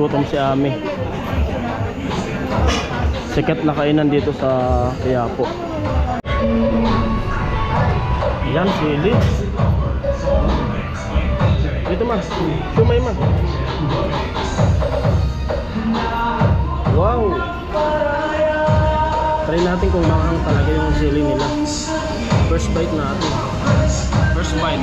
Nagugutom si Ami. Sikat na kainan dito sa Quiapo. Yan, sili. Dito ma, sumay ma. Wow. Try natin kung mahang talaga yung sili nila. First bite natin. First bite.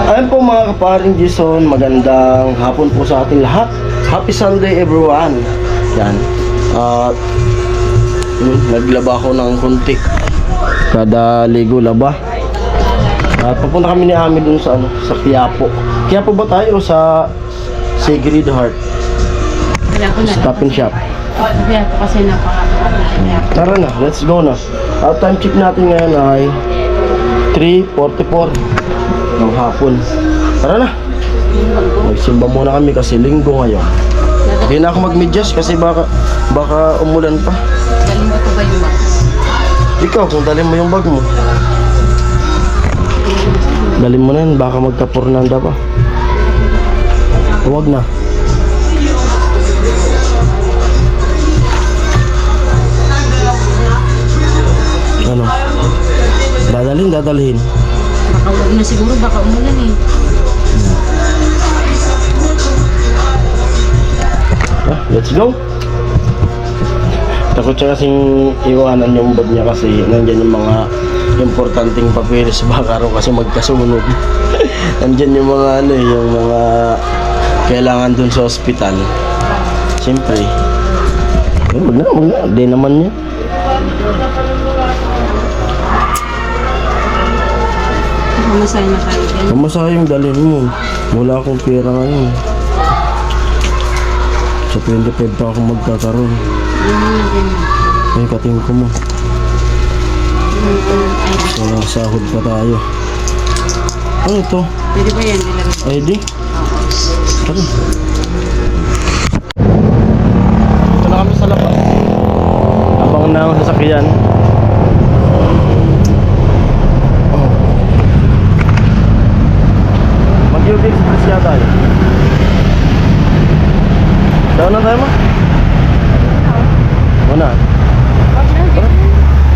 Ayan po mga kaparing Jason, magandang hapon po sa ating lahat. Happy Sunday everyone. Yan. Naglaba ako ng kunti. Kada ligo laba. At papunta kami ni Ami dun sa sa Quiapo. Quiapo ba tayo sa Sacred Heart? Stop and shop. Quiapo kasi napaka. Tara na, let's go na. Time check natin ngayon ay 3:44 ng hapon. Tara na. Magsimba muna kami kasi linggo ngayon. Hindi na ako mag-medyas kasi baka umulan pa. Galing mo ko ba yung bag? Ikaw, kung dalhin mo yung bag mo. Dalhin mo na yan, baka magkapurnanda pa. Huwag na. Ano? Dadalhin. Baka huwag na siguro, baka umulan eh. Let's go. Takot siya kasing iwanan yung bag niya kasi nandyan yung mga importanteng papeles. Baka raw kasi magkasunog. Nandyan yung mga yung mga kailangan dun sa ospital. Siyempre wag na, di naman niya. Mamasay na tayo din. Mamasay yung dalhin mo. Wala akong pera ngayon. Sa 25 pa ako magkakaroon. Ay, kating ko mo. Walang sahod pa tayo. Ano ito? Pwede ba yan? ID? Tara. Ito na kami sa labas. Abang na ang sasakyan. Mag-UV Express yata yun. Daw na tayo ma? Muna.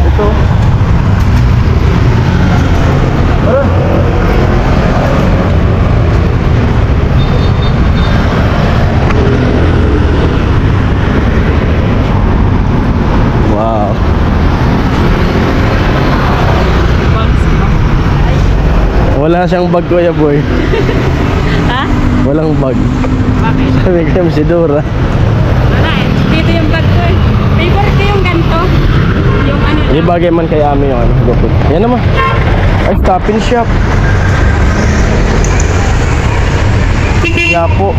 Ito. Tara. Wow. Wala siyang bag, Kuya Boy. Ha? Walang bag. Bakit? Sabi ko si Dora. Wala eh. Dito yung bag ko eh. Favorite ko yung ganito. Yung ano Hindi bagay man kay Ami yung ano. Gopod. Yan naman. Ay, stop and shop. Quiapo.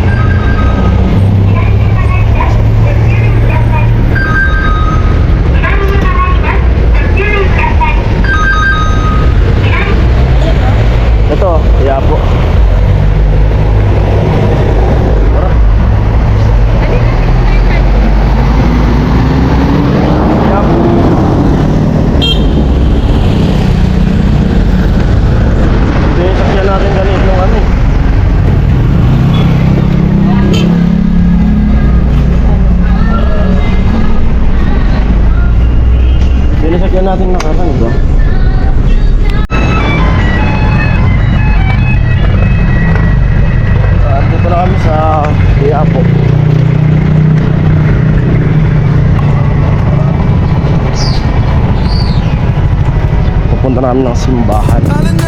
Ito, Quiapo. Natin nakaraan, diba? Dito na kami sa Quiapo. Pupunta namin ng simbahan. Alam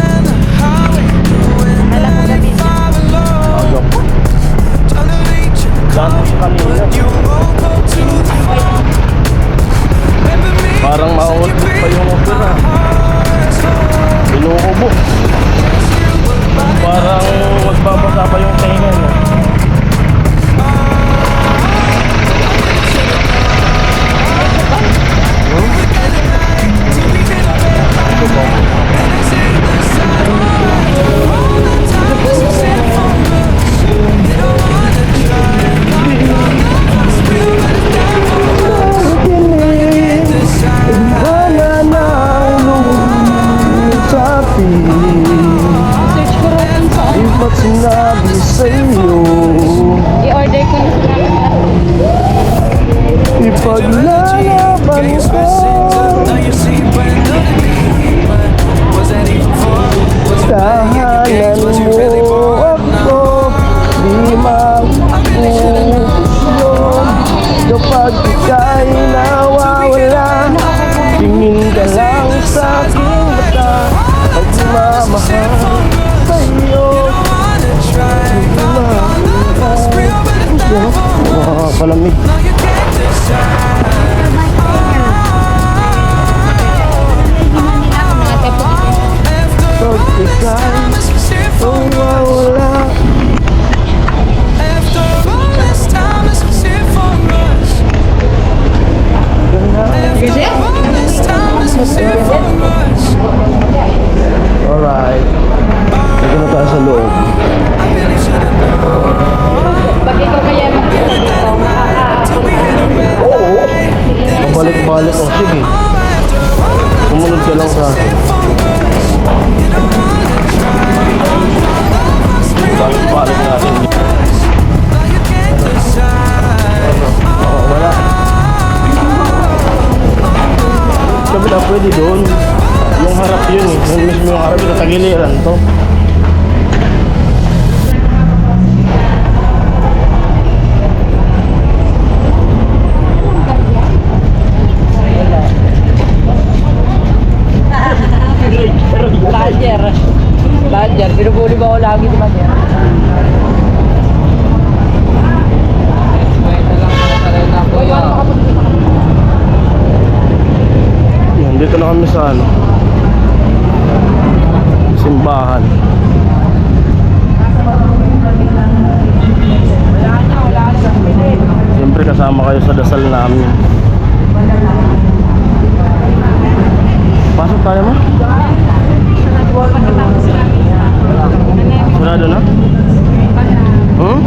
mo gabi. Agaw. Gano'n siya kanina. Parang mauulit pa yung opera. Inuubo. Parang magbabasa pa yung tenga niya. Ito po. palamig. Pag ikaw mawala. Alright. Dito na tayo sa loob. Pag ikaw kaya Oo. Mabalik-balik. Oh, sige. Sumunod ka lang sa akin. Balik-balik natin. Oo, wala. Kabila, pwede doon. Yung harap yun eh. Yung mismo yung harap, tatagiliran to. Badger, binubuli ba ako lagi di Badger? Kwenta lang sa sarena ko yun. Yan, dito na kami sa ano, simbahan. Siyempre kasama kayo sa dasal namin. Pasok tayo mo? Sarado na? Hmm?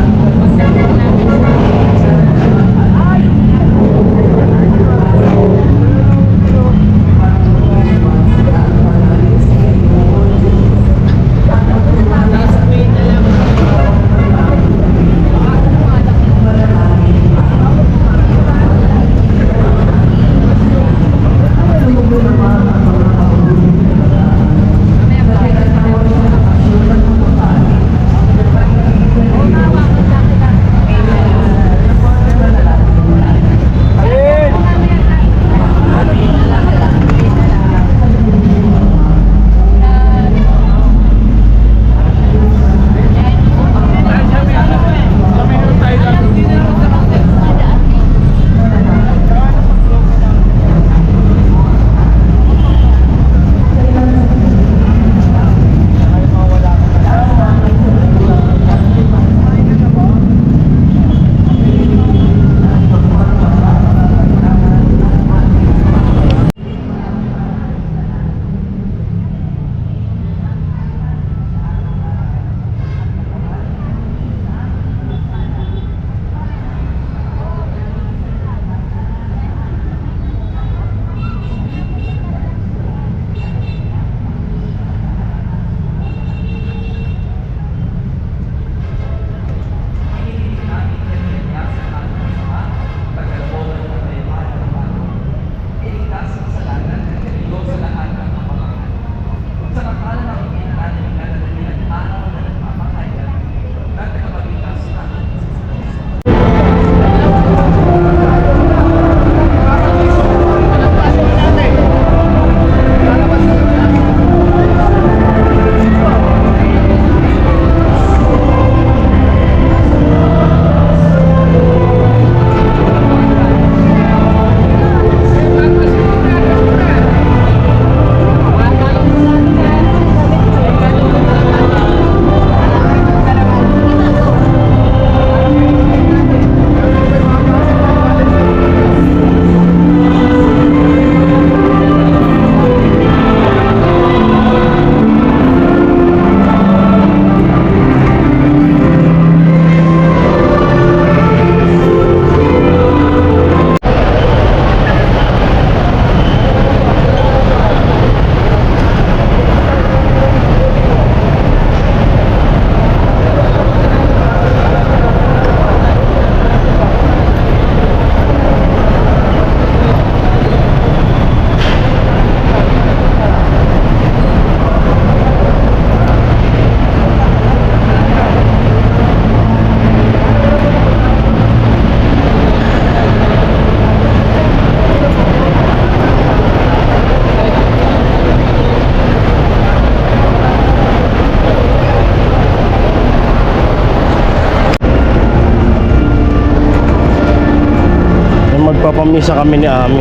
Magpapamisa kami ni Ami.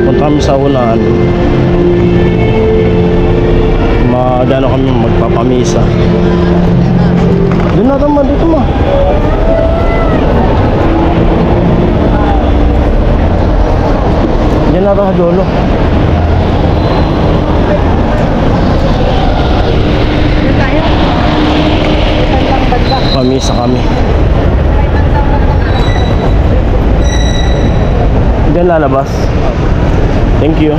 Punta kami sa unahan. Magano kami magpapamisa. Doon natin ma, dito ma. Diyan natin sa dulo. Pamisa kami. Diyan lalabas. Thank you.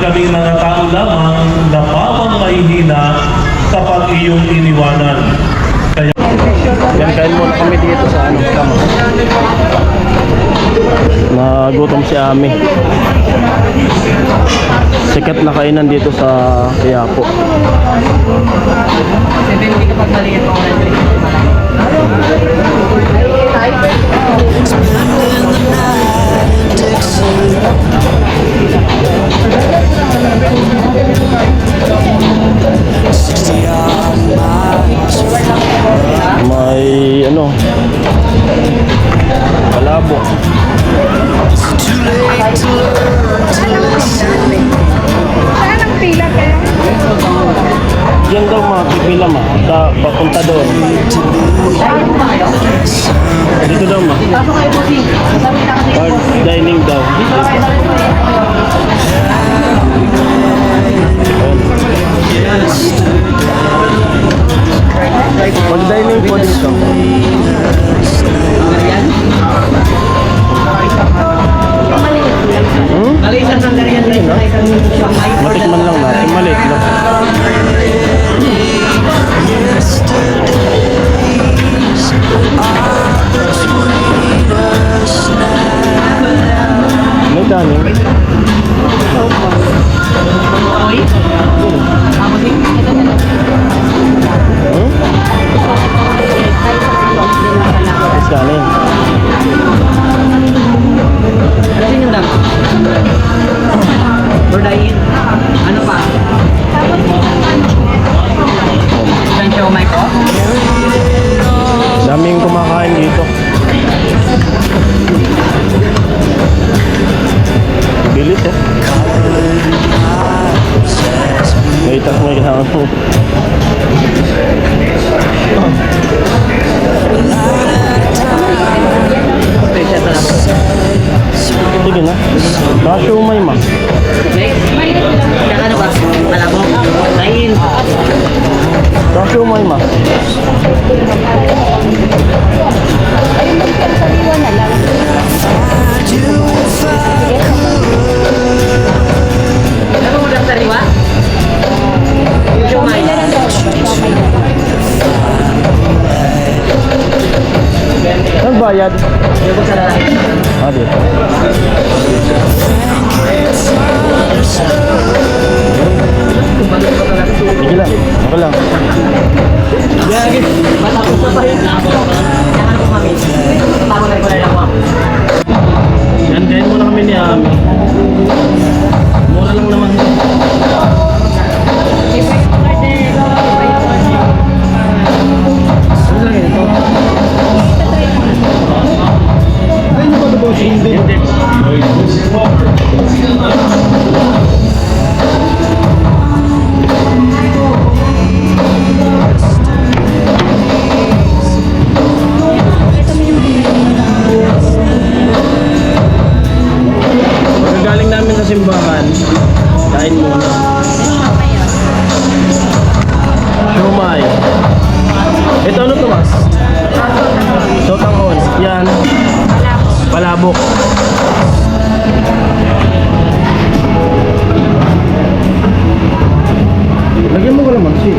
kami mga tao lamang na pawang mahihina kapag iyong iniwanan. Kaya Yan, kain muna kami dito sa ano, kama. Nagutom si Ami. Sikat na kainan dito sa Quiapo. 70 kapag maliit ako na May ano, palabo. Saan ang pila kaya? Yan daw mga pipila ma, sa papunta doon. Dito daw ma. Card dining daw. Card dining po dito. Bali, isang sandalian rin na isang Shanghai. Matikman lang natin, maliit lang. May daning. Is kanin. Ano yung dam? Bordayin. Ano pa? Isang siomay ko? Daming kumakain dito. Bilis eh. May itas may kasama mo. Special na lang. Sige na. Baka siumay ma. Saka ano ba? Malabong. Bordayin. Baka siumay ma. Ano mo lang sariwa? Siomay. Nagbayad. Yung ko sa lalaki. Ah, dito. Sige lang. Okay lang. Matapos na pa rin. Saka ano kami? Tama na yung lang ako. Yan, kain muna kami ni Ami. Mura lang naman. Ano lang yun ito? Hindi. Pagkagaling namin sa simbahan, kain muna. Siomay. Ito ano to, Mas? Sotanghon. Yan. Palabok. Lagyan mo ko lang, Maxi.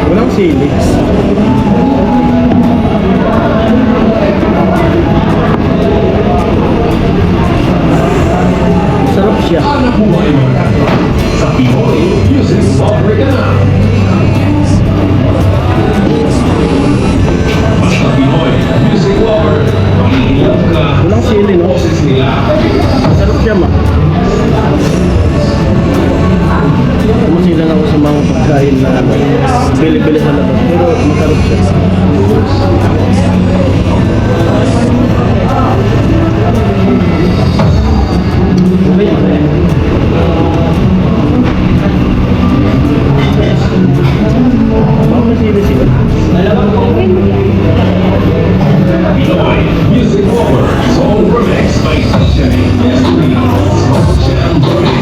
Walang sili. Sarap siya. sa Pinoy Music Pabrika. Basta Pinoy Music Lover, makikinig ka. Walang sili, no? Boses nila. Sarap siya, ma. Masila lang ako sa mga pagkain na bili-bili sa labas. Pero masarap siya. Okay, okay. Bakit masili sila? Pinoy Music Lover, Soul Remix by Sunshine Destiny, Soul Jam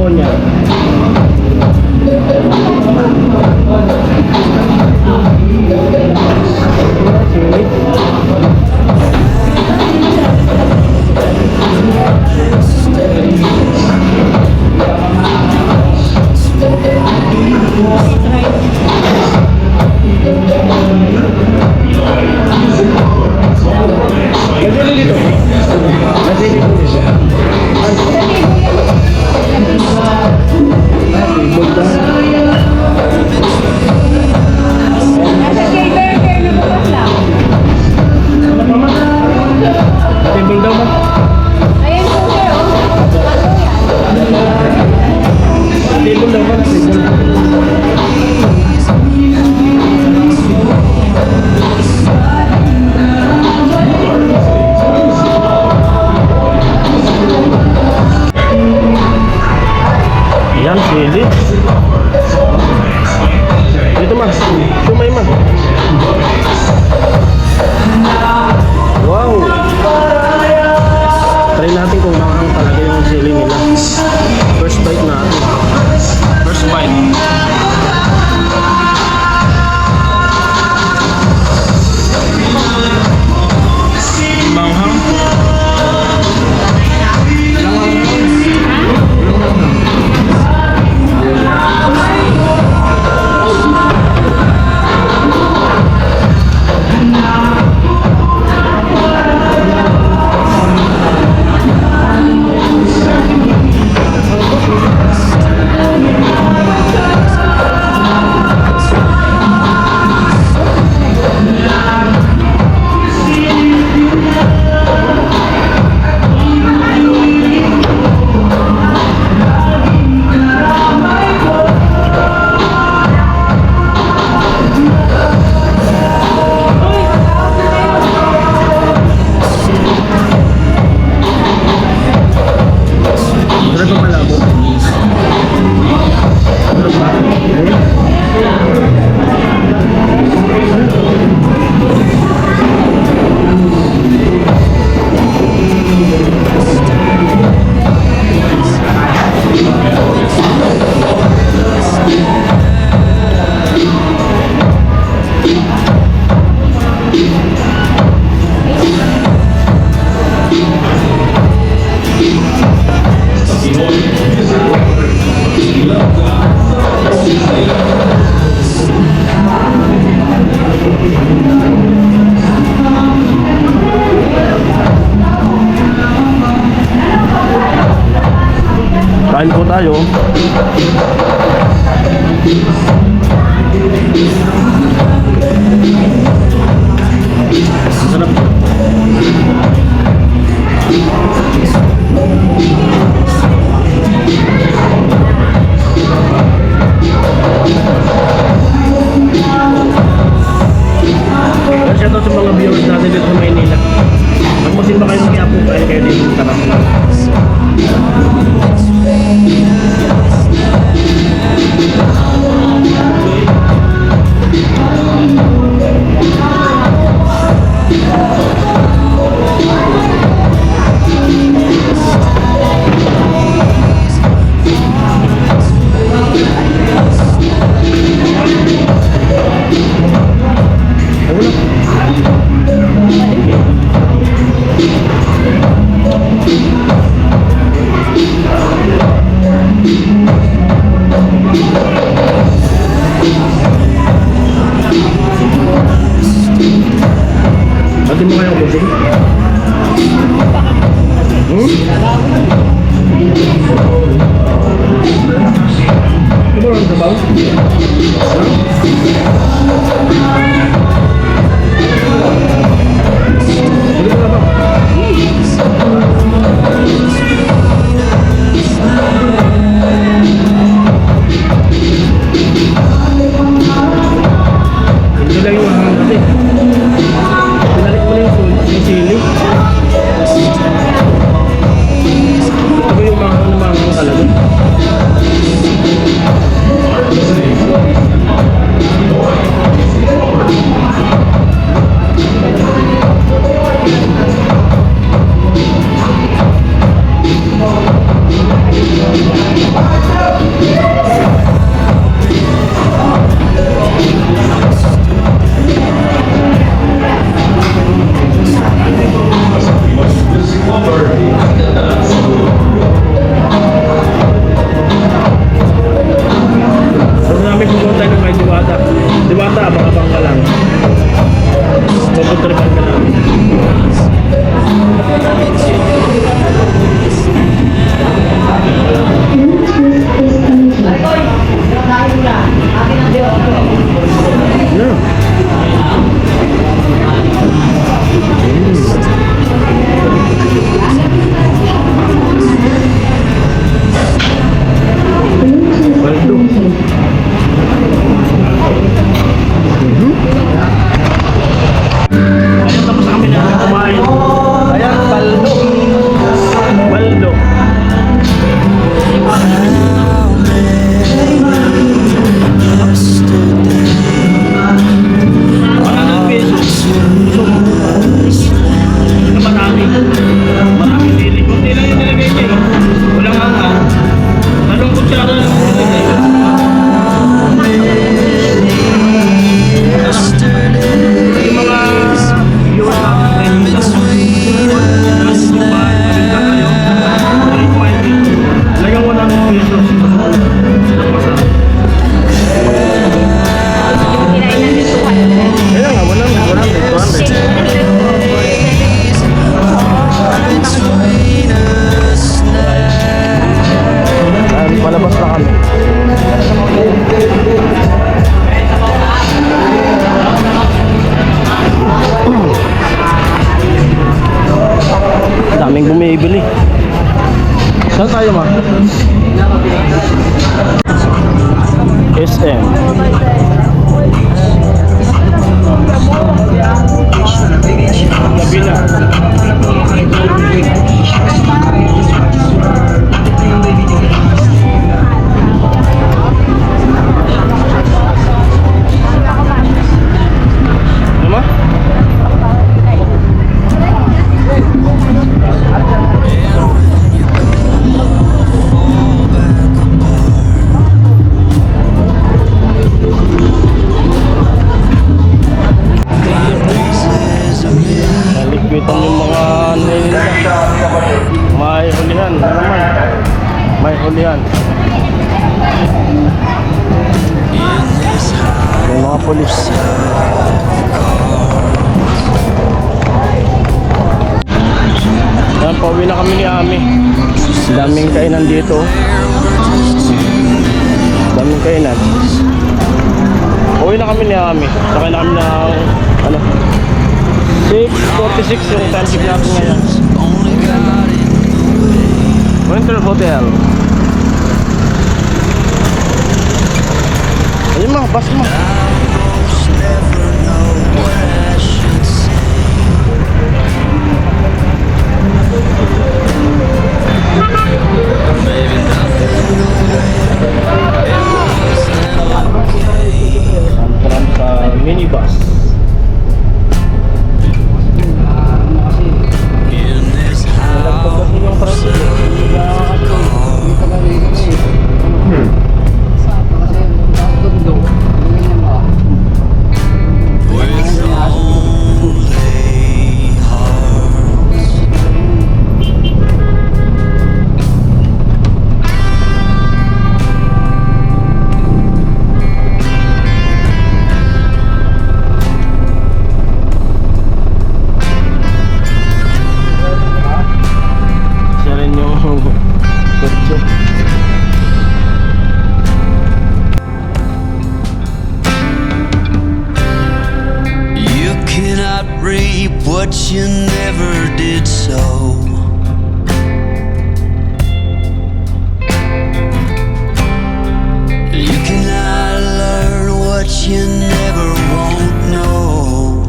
sabaw niya. Nasili dito. Nasili dito. Nasa shaver, na bukas lang. Table daw ba? Ayan po sir, oh. Table daw ba? Table. Yan, sili. Dito mas, sumay mas. Wow! Try natin kung makakang talaga yung sili nila. First bite natin. First bite. Manghang. Ano pa malabo? Kain po tayo. Sarap. Shoutout sa mga viewers natin dito sa Maynila. Magpasin ba kayo ng Quiapo? Kaya kayo dito sa Tarap. Pati mo kayo ubusin? Ano ang sabaw? Ano ba ba? Hindi lang yung mahal kasi. Pinalik mo na yung sili. Ito yung mahal na mahal talaga. Minneapolis. Yan, pauwi na kami ni Ami. Daming kainan dito. Daming kainan. Pauwi na kami ni Ami. Sakay na kami ng ano, 6:46 yung time skip natin ngayon. Winter Hotel. Ayun mo, bus mo. Antram sa minibus. Siya rin yung kotse. You cannot reap what you never did sow. You cannot learn what you never won't know.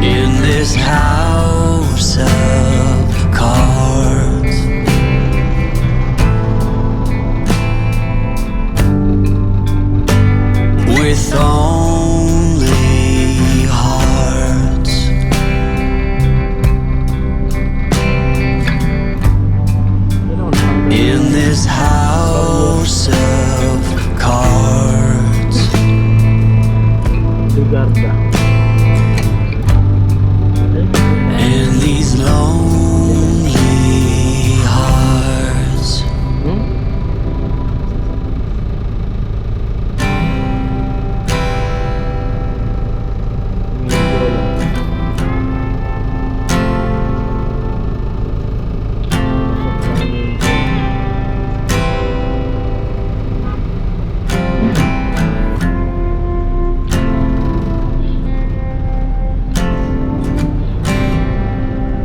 In this house of cards, with only hearts. In this house of cards, Lugarda. and these lonely hearts.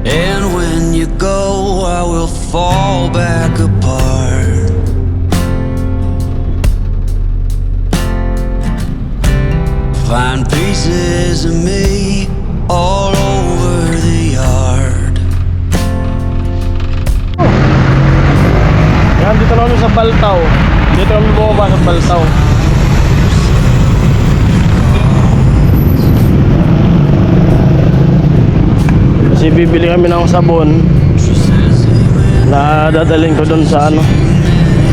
And when you go, I will fall back apart. Find pieces of me all over the yard. Yan, dito na kami sa Baltaw. Dito kami bumaba sa Baltaw. Kasi bibili kami ng sabon na dadalhin ko doon sa ano,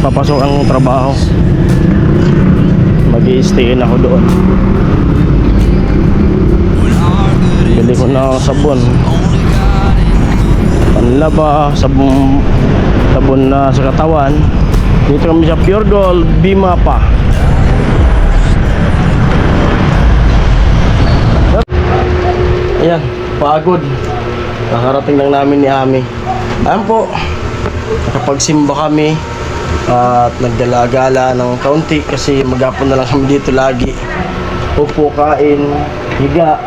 papasok ang trabaho. Mag-i-stayin ako doon. Bili ko na sabon, panlaba, sabon na sa katawan. Dito kami sa Pure Gold Bima pa. Ayan, pagod. Nakarating lang namin ni Ami. Ayan po, nakapagsimba kami at nagdala-gala ng kaunti kasi maghapon na lang kami dito lagi. Upo, kain, higa.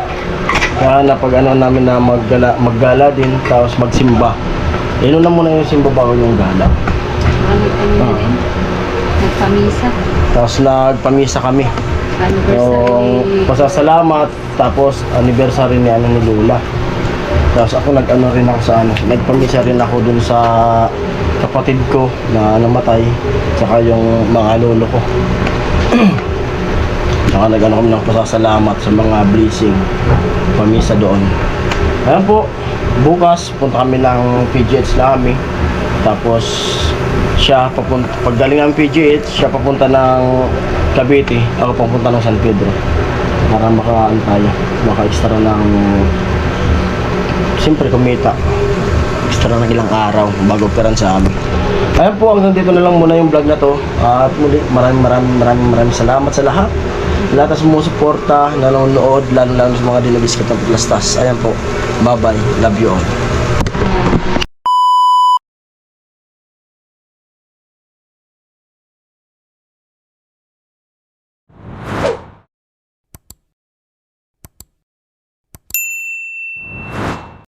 Kaya napag ano namin na maggala din tapos magsimba. Inon na muna yung simba bago yung gala. Nagpamisa. Tapos nagpamisa kami. Yung Anniversary. pasasalamat tapos anniversary ni ano ni Lola. Tapos ako nag-ano rin ako sa ano, nagpamisa rin ako dun sa kapatid ko na namatay, saka yung mga lolo ko. Saka nag-ano kami ng pasasalamat sa mga blessing, pamisa doon. Ayan po, bukas punta kami ng PGH namin. Tapos siya papunta, pagdaling ng PGH, siya papunta ng Cavite, ako papunta ng San Pedro. Para maka-extra ng siyempre kumita. extra ng ilang araw bago operan sa amin. Ayan po, hanggang dito na lang muna yung vlog na to. At muli, maraming salamat sa lahat. Lahat na sumusuporta, nanonood, lalo sa mga dinabiskat ng Plastas. Ayan po, bye bye, love you all.